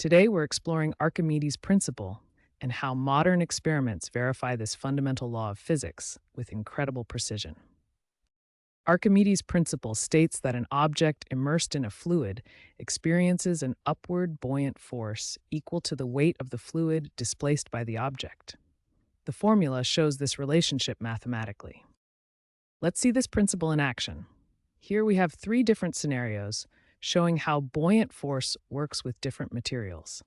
Today, we're exploring Archimedes' Principle and how modern experiments verify this fundamental law of physics with incredible precision. Archimedes' Principle states that an object immersed in a fluid experiences an upward buoyant force equal to the weight of the fluid displaced by the object. The formula shows this relationship mathematically. Let's see this principle in action. Here we have three different scenarios showing how buoyant force works with different materials.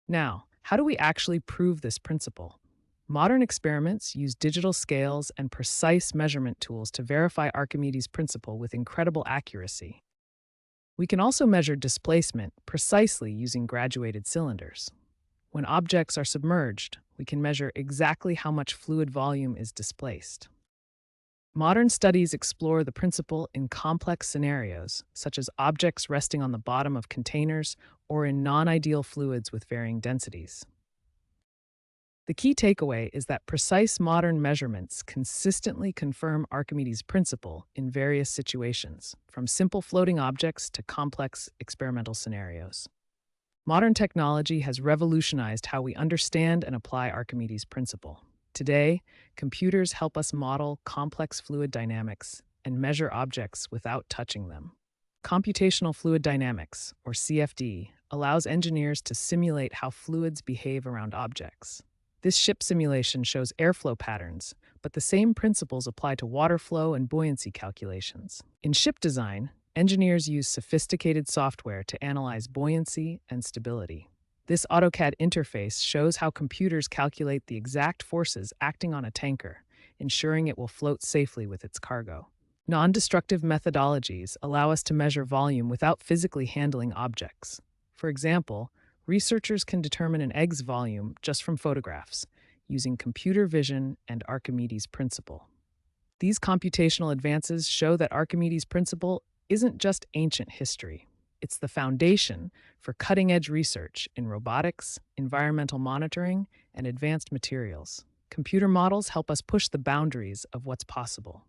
Now, how do we actually prove this principle? Modern experiments use digital scales and precise measurement tools to verify Archimedes' principle with incredible accuracy. We can also measure displacement precisely using graduated cylinders. When objects are submerged, we can measure exactly how much fluid volume is displaced. Modern studies explore the principle in complex scenarios, such as objects resting on the bottom of containers or in non-ideal fluids with varying densities. The key takeaway is that precise modern measurements consistently confirm Archimedes' principle in various situations, from simple floating objects to complex experimental scenarios. Modern technology has revolutionized how we understand and apply Archimedes' principle. Today, computers help us model complex fluid dynamics and measure objects without touching them. Computational fluid dynamics, or CFD, allows engineers to simulate how fluids behave around objects. This ship simulation shows airflow patterns, but the same principles apply to water flow and buoyancy calculations. In ship design, engineers use sophisticated software to analyze buoyancy and stability. This AutoCAD interface shows how computers calculate the exact forces acting on a tanker, ensuring it will float safely with its cargo. Non-destructive methodologies allow us to measure volume without physically handling objects. For example, researchers can determine an egg's volume just from photographs, using computer vision and Archimedes' principle. These computational advances show that Archimedes' principle isn't just ancient history. It's the foundation for cutting-edge research in robotics, environmental monitoring, and advanced materials. Computer models help us push the boundaries of what's possible.